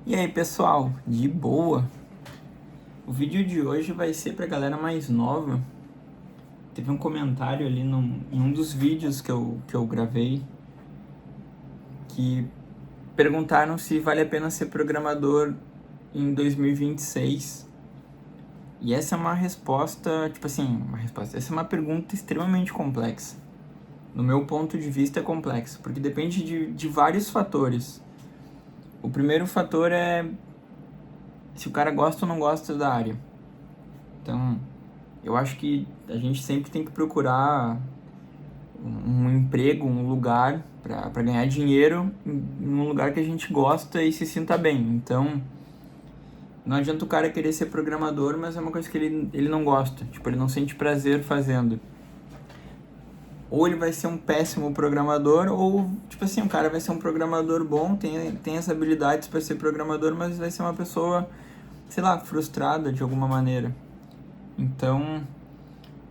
E aí pessoal, de boa? O vídeo de hoje vai ser pra galera mais nova. Teve um comentário ali em um dos vídeos que eu gravei que perguntaram se vale a pena ser programador em 2026. E essa é uma resposta, essa é uma pergunta extremamente complexa. No meu ponto de vista é complexa, porque depende de vários fatores. O primeiro fator é se o cara gosta ou não gosta da área. Então, eu acho que a gente sempre tem que procurar um emprego, um lugar para ganhar dinheiro em um lugar que a gente gosta e se sinta bem. Então, não adianta o cara querer ser programador, mas é uma coisa que ele não gosta. Tipo, ele não sente prazer fazendo. Ou ele vai ser um péssimo programador, ou, o cara vai ser um programador bom, tem as habilidades para ser programador, mas vai ser uma pessoa, sei lá, frustrada de alguma maneira. Então,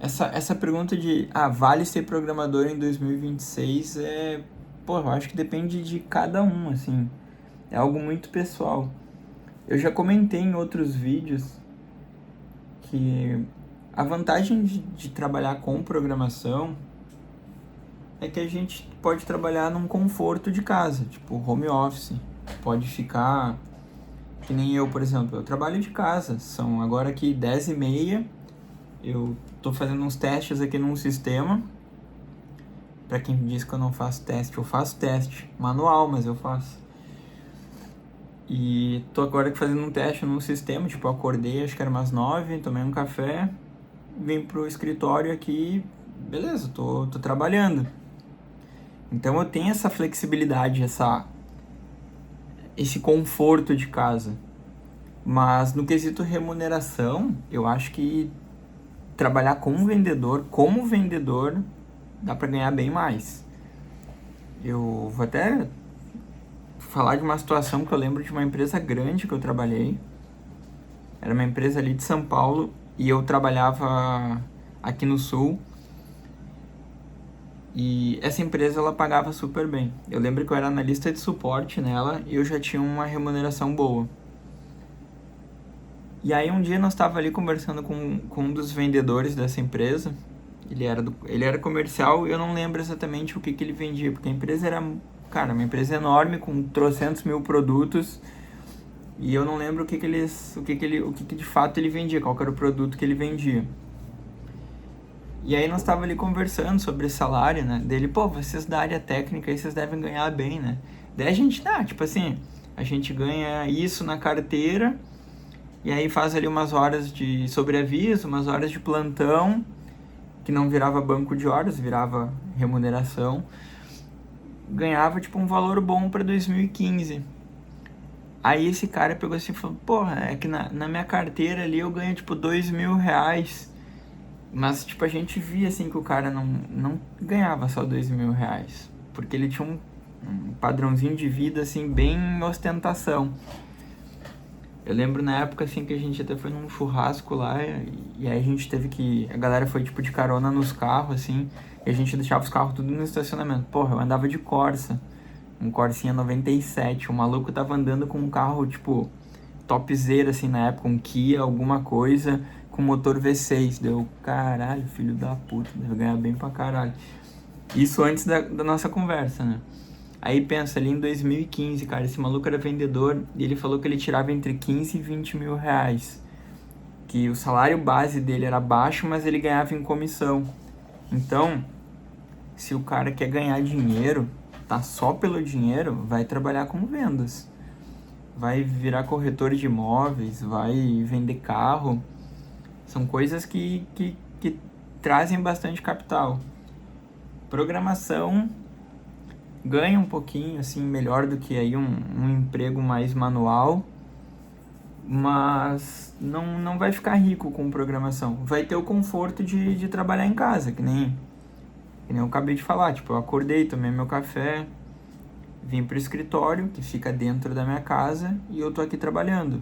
essa pergunta de, vale ser programador em 2026 eu acho que depende de cada um, assim. É algo muito pessoal. Eu já comentei em outros vídeos que a vantagem de trabalhar com programação é que a gente pode trabalhar num conforto de casa, tipo home office. Pode ficar, que nem eu, por exemplo, eu trabalho de casa. São agora aqui 10h30, eu tô fazendo uns testes aqui num sistema. Pra quem diz que eu não faço teste, eu faço teste manual, mas eu faço. E tô agora fazendo um teste num sistema, eu acordei, acho que era umas 9, tomei um café, vim pro escritório aqui, beleza, tô trabalhando. Então eu tenho essa flexibilidade, esse conforto de casa. Mas no quesito remuneração, eu acho que trabalhar como vendedor, dá pra ganhar bem mais. Eu vou até falar de uma situação que eu lembro de uma empresa grande que eu trabalhei. Era uma empresa ali de São Paulo e eu trabalhava aqui no Sul. E essa empresa, ela pagava super bem. Eu lembro que eu era analista de suporte nela e eu já tinha uma remuneração boa. E aí um dia nós estávamos ali conversando com um dos vendedores dessa empresa. Ele era comercial e eu não lembro exatamente o que ele vendia, porque a empresa era, cara, uma empresa enorme com trocentos mil produtos. E eu não lembro o que de fato ele vendia, qual era o produto que ele vendia. E aí nós tava ali conversando sobre salário, né? Dele, vocês da área técnica aí, vocês devem ganhar bem, né? Daí a gente, a gente ganha isso na carteira, e aí faz ali umas horas de sobreaviso, umas horas de plantão, que não virava banco de horas, virava remuneração. Ganhava, um valor bom pra 2015. Aí esse cara pegou assim e falou, é que na minha carteira ali eu ganho, R$2.000. Mas, a gente via, assim, que o cara não ganhava só R$2.000. Porque ele tinha um padrãozinho de vida, assim, bem ostentação. Eu lembro na época, assim, que a gente até foi num churrasco lá e aí a gente teve que... A galera foi, de carona nos carros, assim, e a gente deixava os carros tudo no estacionamento. Eu andava de Corsa, um Corsinha 97. O maluco tava andando com um carro, topzera, assim, na época, um Kia, alguma coisa, com motor V6. Deu, caralho, filho da puta, deve ganhar bem pra caralho. Isso antes da nossa conversa, né? Aí pensa, ali em 2015, cara, esse maluco era vendedor e ele falou que ele tirava entre 15 e 20 mil reais. Que o salário base dele era baixo, mas ele ganhava em comissão. Então, se o cara quer ganhar dinheiro, tá só pelo dinheiro, vai trabalhar com vendas. Vai virar corretor de imóveis, vai vender carro. São coisas que trazem bastante capital. Programação ganha um pouquinho, assim, melhor do que aí um emprego mais manual, mas não vai ficar rico com programação. Vai ter o conforto de trabalhar em casa, que nem eu acabei de falar. Eu acordei, tomei meu café, vim pro escritório, que fica dentro da minha casa, e eu tô aqui trabalhando.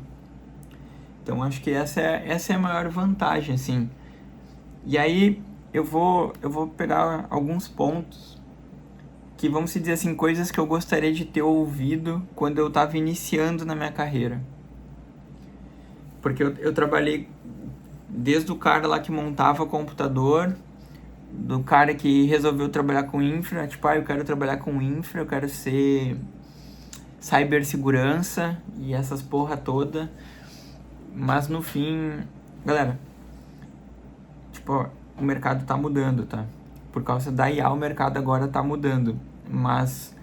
Então, acho que essa é a maior vantagem, assim. E aí, eu vou pegar alguns pontos que, vamos dizer assim, coisas que eu gostaria de ter ouvido quando eu estava iniciando na minha carreira. Porque eu trabalhei desde o cara lá que montava computador, do cara que resolveu trabalhar com infra, tipo, eu quero trabalhar com infra, eu quero ser cibersegurança e essas porra toda. Mas no fim, galera, tipo, o mercado tá mudando, tá? Por causa da IA o mercado agora tá mudando. Mas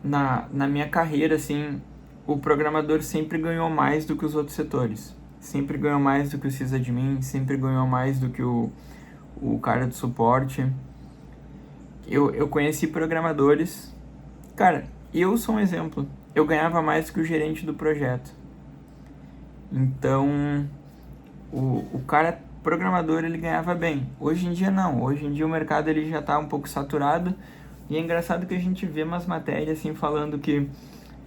na minha carreira, assim, o programador sempre ganhou mais do que os outros setores. Sempre ganhou mais do que o sysadmin, sempre ganhou mais do que o cara do suporte. Eu conheci programadores. Cara, eu sou um exemplo. Eu ganhava mais do que o gerente do projeto. Então, o cara programador, ele ganhava bem. Hoje em dia, não. Hoje em dia, o mercado ele já tá um pouco saturado. E é engraçado que a gente vê umas matérias assim falando que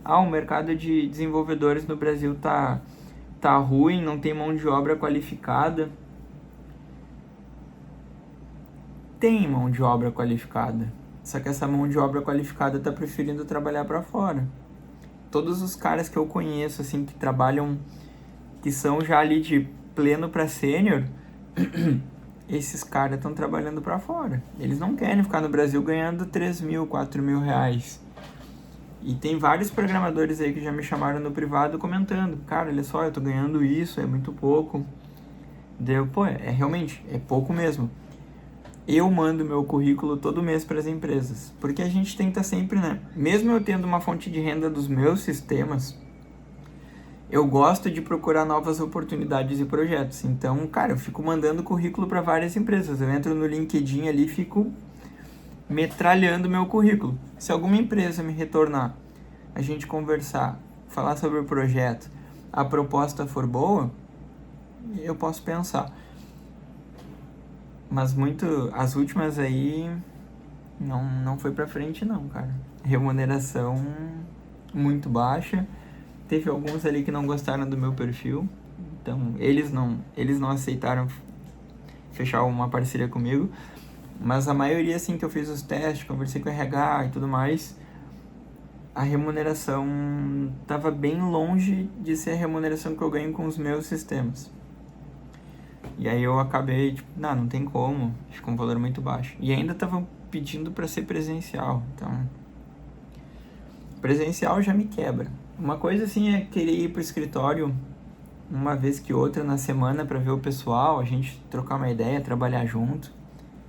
o mercado de desenvolvedores no Brasil tá ruim, não tem mão de obra qualificada. Tem mão de obra qualificada, só que essa mão de obra qualificada tá preferindo trabalhar para fora. Todos os caras que eu conheço assim que trabalham, que são já ali de pleno para sênior, esses caras estão trabalhando para fora. Eles não querem ficar no Brasil ganhando 3 mil, 4 mil reais. E tem vários programadores aí que já me chamaram no privado comentando, cara, olha só, eu tô ganhando isso, é muito pouco. Deu, pô, realmente, é pouco mesmo. Eu mando meu currículo todo mês para as empresas, porque a gente tem que estar sempre, né? Mesmo eu tendo uma fonte de renda dos meus sistemas, eu gosto de procurar novas oportunidades e projetos. Então, cara, eu fico mandando currículo para várias empresas. Eu entro no LinkedIn ali e fico metralhando meu currículo. Se alguma empresa me retornar, a gente conversar, falar sobre o projeto, a proposta for boa, eu posso pensar. Mas as últimas aí não foi pra frente não, cara. Remuneração muito baixa. Teve alguns ali que não gostaram do meu perfil, então eles não aceitaram fechar uma parceria comigo. Mas a maioria, assim, que eu fiz os testes, conversei com o RH e tudo mais, a remuneração tava bem longe de ser a remuneração que eu ganho com os meus sistemas. E aí eu acabei, tipo, não tem como, ficou um valor muito baixo. E ainda estavam pedindo para ser presencial, então... Presencial já me quebra. Uma coisa, assim, é querer ir pro escritório uma vez que outra na semana para ver o pessoal, a gente trocar uma ideia, trabalhar junto.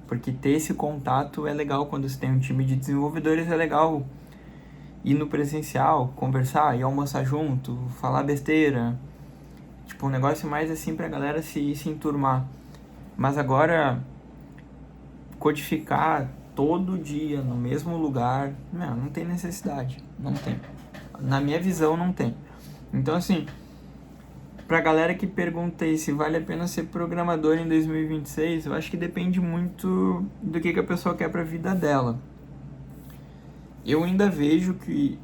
Porque ter esse contato é legal quando você tem um time de desenvolvedores, é legal ir no presencial, conversar, ir almoçar junto, falar besteira. Tipo, um negócio mais assim pra galera se enturmar. Mas agora, codificar todo dia no mesmo lugar, não tem necessidade. Não tem. Na minha visão, não tem. Então, assim, pra galera que pergunta aí se vale a pena ser programador em 2026, eu acho que depende muito do que a pessoa quer pra vida dela. Eu ainda vejo que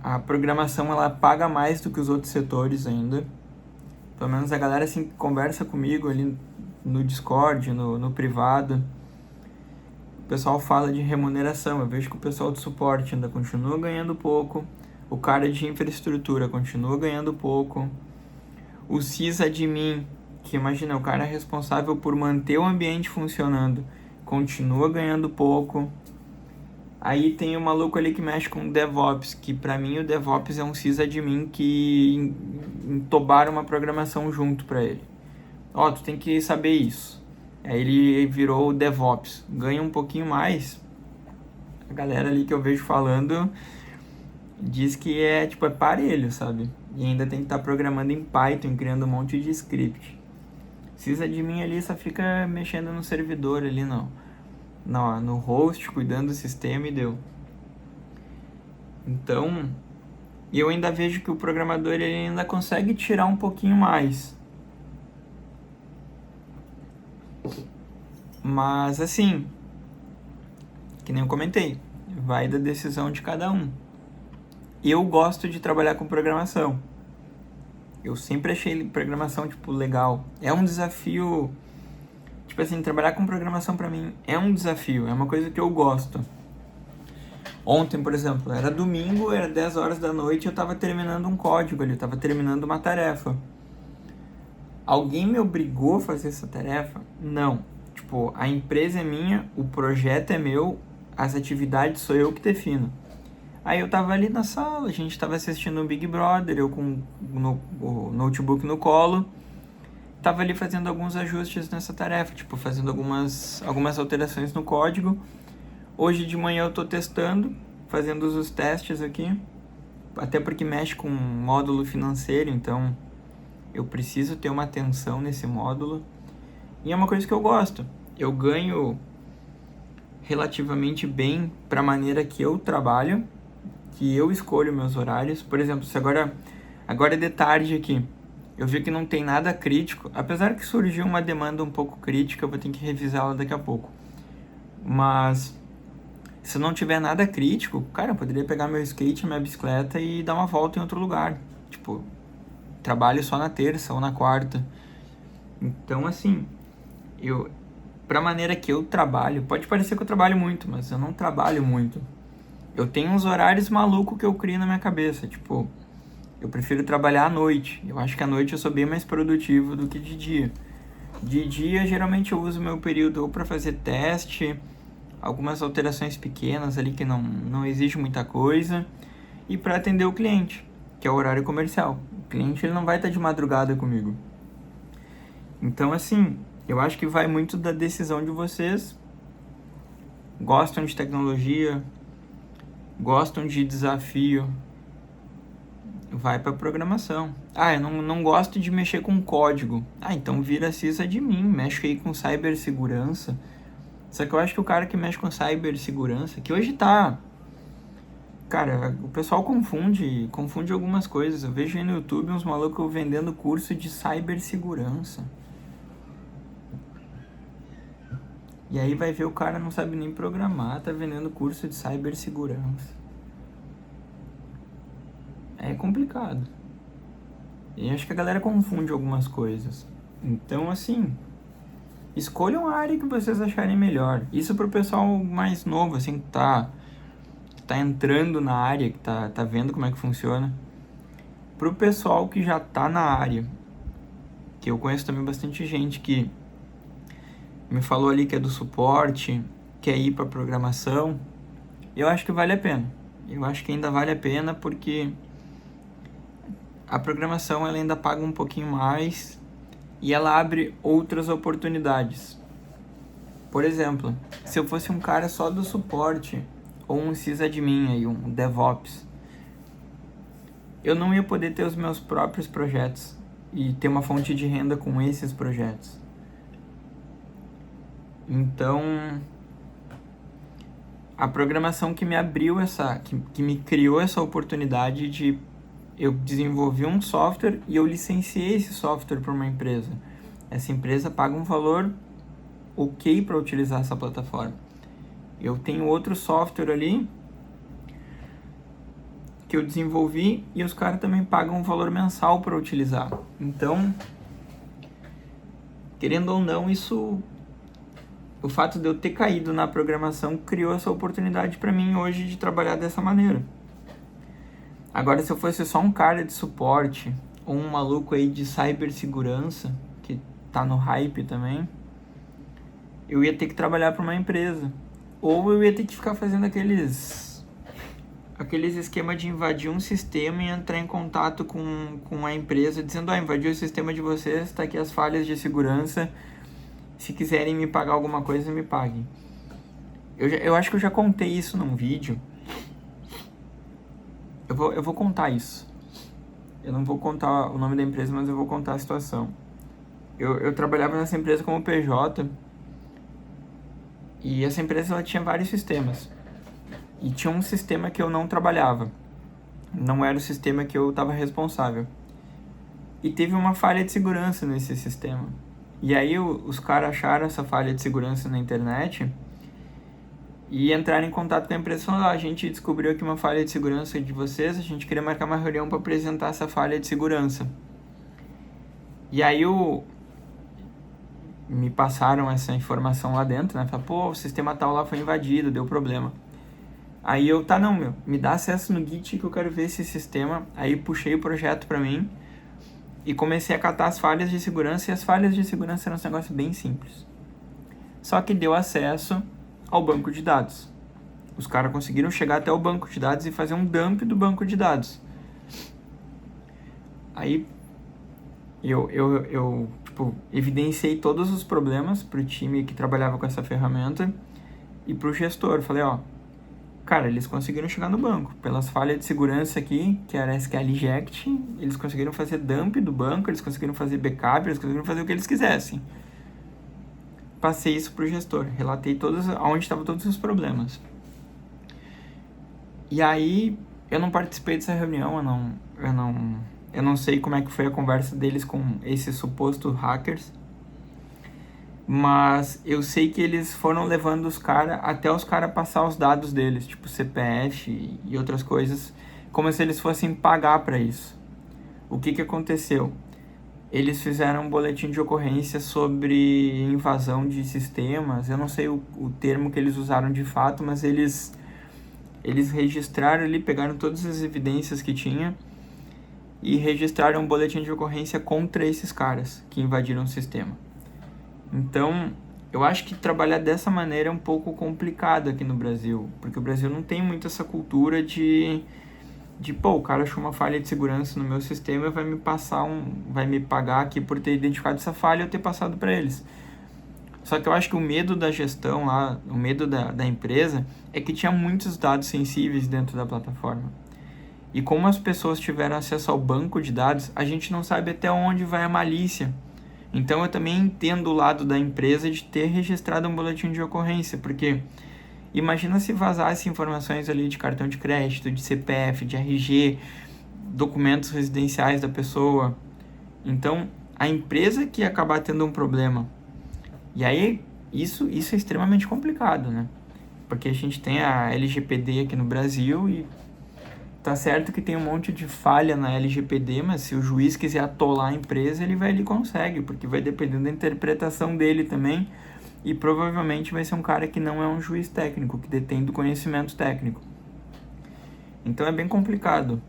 a programação ela paga mais do que os outros setores ainda. Pelo menos a galera assim que conversa comigo ali no Discord, no privado. O pessoal fala de remuneração. Eu vejo que o pessoal de suporte ainda continua ganhando pouco. O cara de infraestrutura continua ganhando pouco. O sysadmin, que imagina, o cara é responsável por manter o ambiente funcionando, continua ganhando pouco. Aí tem o maluco ali que mexe com o DevOps, que pra mim o DevOps é um sysadmin que entobaram uma programação junto pra ele. Tu tem que saber isso. Aí ele virou o DevOps, ganha um pouquinho mais. A galera ali que eu vejo falando diz que é parelho, sabe? E ainda tem que estar programando em Python, criando um monte de script. Sysadmin ali só fica mexendo no servidor ali, no host, cuidando do sistema e deu. Então, eu ainda vejo que o programador ele ainda consegue tirar um pouquinho mais. Mas assim, que nem eu comentei, vai da decisão de cada um. Eu gosto de trabalhar com programação. Eu sempre achei programação, legal. É um desafio... trabalhar com programação pra mim é um desafio. É uma coisa que eu gosto. Ontem, por exemplo, era domingo, era 10 horas da noite, eu estava terminando um código ali, eu estava terminando uma tarefa. Alguém me obrigou a fazer essa tarefa? Não. Tipo, a empresa é minha, o projeto é meu, as atividades sou eu que defino. Aí eu tava ali na sala, a gente tava assistindo o Big Brother, eu com o notebook no colo, tava ali fazendo alguns ajustes nessa tarefa, tipo, fazendo algumas alterações no código. Hoje de manhã eu tô testando, fazendo os testes aqui, até porque mexe com módulo financeiro, então eu preciso ter uma atenção nesse módulo. E é uma coisa que eu gosto. Eu ganho relativamente bem para a maneira que eu trabalho, que eu escolho meus horários. Por exemplo, se agora é de tarde aqui, eu vi que não tem nada crítico, apesar que surgiu uma demanda um pouco crítica, eu vou ter que revisá-la daqui a pouco. Mas se não tiver nada crítico, cara, eu poderia pegar meu skate, minha bicicleta e dar uma volta em outro lugar. Tipo, trabalho só na terça ou na quarta. Então, assim, pra maneira que eu trabalho, pode parecer que eu trabalho muito, mas eu não trabalho muito. Eu tenho uns horários malucos que eu crio na minha cabeça, tipo, eu prefiro trabalhar à noite. Eu acho que à noite eu sou bem mais produtivo do que de dia. De dia, geralmente eu uso meu período ou para fazer teste, algumas alterações pequenas ali que não exige muita coisa, e para atender o cliente, que é o horário comercial. O cliente ele não vai estar de madrugada comigo. Então, assim, eu acho que vai muito da decisão de vocês. Gostam de tecnologia, gostam de desafio, vai para programação. Ah, eu não gosto de mexer com código. Ah, então vira sysadmin, mexe aí com cibersegurança. Só que eu acho que o cara que mexe com cibersegurança, que hoje tá... Cara, o pessoal confunde algumas coisas. Eu vejo aí no YouTube uns malucos vendendo curso de cibersegurança. E aí vai ver o cara não sabe nem programar, tá vendendo curso de cibersegurança. É complicado. E acho que a galera confunde algumas coisas. Então, assim, escolham a área que vocês acharem melhor. Isso pro pessoal mais novo, assim, que tá entrando na área, que tá vendo como é que funciona. Pro pessoal que já tá na área, que eu conheço também bastante gente que me falou ali que é do suporte, quer ir pra programação, eu acho que vale a pena. Eu acho que ainda vale a pena porque a programação ela ainda paga um pouquinho mais e ela abre outras oportunidades. Por exemplo, se eu fosse um cara só do suporte ou um sysadmin aí, um DevOps, eu não ia poder ter os meus próprios projetos e ter uma fonte de renda com esses projetos. Então, a programação que me abriu que me criou essa oportunidade de eu desenvolvi um software e eu licenciei esse software para uma empresa. Essa empresa paga um valor ok para utilizar essa plataforma. Eu tenho outro software ali que eu desenvolvi e os caras também pagam um valor mensal para utilizar. Então, querendo ou não, o fato de eu ter caído na programação criou essa oportunidade para mim hoje de trabalhar dessa maneira. Agora, se eu fosse só um cara de suporte ou um maluco aí de cibersegurança, que tá no hype também, eu ia ter que trabalhar para uma empresa. Ou eu ia ter que ficar fazendo aqueles esquemas de invadir um sistema e entrar em contato com a empresa, dizendo, invadiu o sistema de vocês, tá aqui as falhas de segurança, se quiserem me pagar alguma coisa, me paguem. Eu acho que eu já contei isso num vídeo. Eu vou contar isso. Eu não vou contar o nome da empresa, mas eu vou contar a situação. Eu trabalhava nessa empresa como PJ e essa empresa ela tinha vários sistemas. E tinha um sistema que eu não trabalhava. Não era o sistema que eu estava responsável. E teve uma falha de segurança nesse sistema. E aí os caras acharam essa falha de segurança na internet e entraram em contato com a empresa falando, a gente descobriu aqui uma falha de segurança de vocês, a gente queria marcar uma reunião para apresentar essa falha de segurança. E aí me passaram essa informação lá dentro, né? Falaram, o sistema tal lá foi invadido, deu problema. Aí eu, tá, não, meu, me dá acesso no Git que eu quero ver esse sistema. Aí puxei o projeto pra mim e comecei a catar as falhas de segurança, e as falhas de segurança eram um negócio bem simples. Só que deu acesso ao banco de dados. Os caras conseguiram chegar até o banco de dados e fazer um dump do banco de dados. Aí eu tipo, evidenciei todos os problemas pro time que trabalhava com essa ferramenta e pro gestor. Falei, ó, cara, eles conseguiram chegar no banco. Pelas falhas de segurança aqui, que era SQL Inject, eles conseguiram fazer dump do banco, eles conseguiram fazer backup, eles conseguiram fazer o que eles quisessem. Passei isso pro gestor, relatei onde estavam todos os problemas. E aí, eu não participei dessa reunião, eu não sei como é que foi a conversa deles com esses supostos hackers, mas eu sei que eles foram levando os caras até os caras passar os dados deles, tipo CPF e outras coisas, como se eles fossem pagar para isso. O que aconteceu? Eles fizeram um boletim de ocorrência sobre invasão de sistemas, eu não sei o termo que eles usaram de fato, mas eles registraram ali, pegaram todas as evidências que tinha e registraram um boletim de ocorrência contra esses caras que invadiram o sistema. Então, eu acho que trabalhar dessa maneira é um pouco complicado aqui no Brasil, porque o Brasil não tem muito essa cultura de pô, o cara achou uma falha de segurança no meu sistema e vai me pagar aqui por ter identificado essa falha e eu ter passado para eles. Só que eu acho que o medo da gestão lá, o medo da empresa, é que tinha muitos dados sensíveis dentro da plataforma. E como as pessoas tiveram acesso ao banco de dados, a gente não sabe até onde vai a malícia. Então eu também entendo o lado da empresa de ter registrado um boletim de ocorrência, porque imagina se vazasse informações ali de cartão de crédito, de CPF, de RG, documentos residenciais da pessoa. Então, a empresa que ia acabar tendo um problema. E aí, isso é extremamente complicado, né? Porque a gente tem a LGPD aqui no Brasil e tá certo que tem um monte de falha na LGPD, mas se o juiz quiser atolar a empresa, ele vai ali e consegue, porque vai dependendo da interpretação dele também, e provavelmente vai ser um cara que não é um juiz técnico, que detém do conhecimento técnico. Então é bem complicado.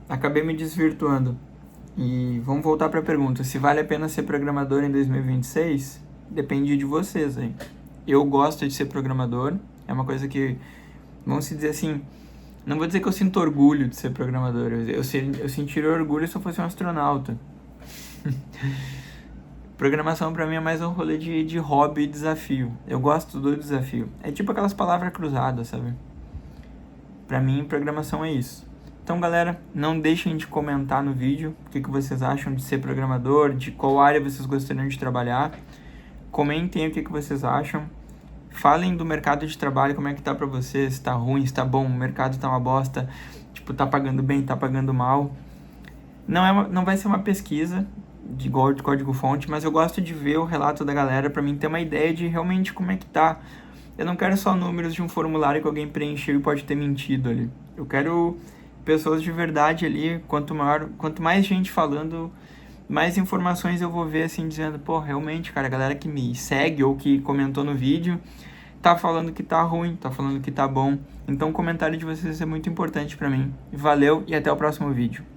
Acabei me desvirtuando. E vamos voltar para a pergunta, se vale a pena ser programador em 2026? Depende de vocês aí. Eu gosto de ser programador, é uma coisa que, vamos dizer assim, não vou dizer que eu sinto orgulho de ser programador, eu sentiria orgulho se eu fosse um astronauta. Programação pra mim é mais um rolê de hobby e desafio. Eu gosto do desafio. É tipo aquelas palavras cruzadas, sabe? Pra mim, programação é isso. Então, galera, não deixem de comentar no vídeo o que vocês acham de ser programador, de qual área vocês gostariam de trabalhar. Comentem o que vocês acham. Falem do mercado de trabalho, como é que tá pra vocês, se tá ruim, se tá bom, o mercado tá uma bosta, tipo, tá pagando bem, tá pagando mal. Não vai ser uma pesquisa de código-fonte, mas eu gosto de ver o relato da galera pra mim ter uma ideia de realmente como é que tá. Eu não quero só números de um formulário que alguém preencheu e pode ter mentido ali. Eu quero pessoas de verdade ali, quanto mais gente falando, mais informações eu vou ver, assim, dizendo, pô, realmente, cara, a galera que me segue ou que comentou no vídeo tá falando que tá ruim, tá falando que tá bom. Então o comentário de vocês é muito importante pra mim. Valeu e até o próximo vídeo.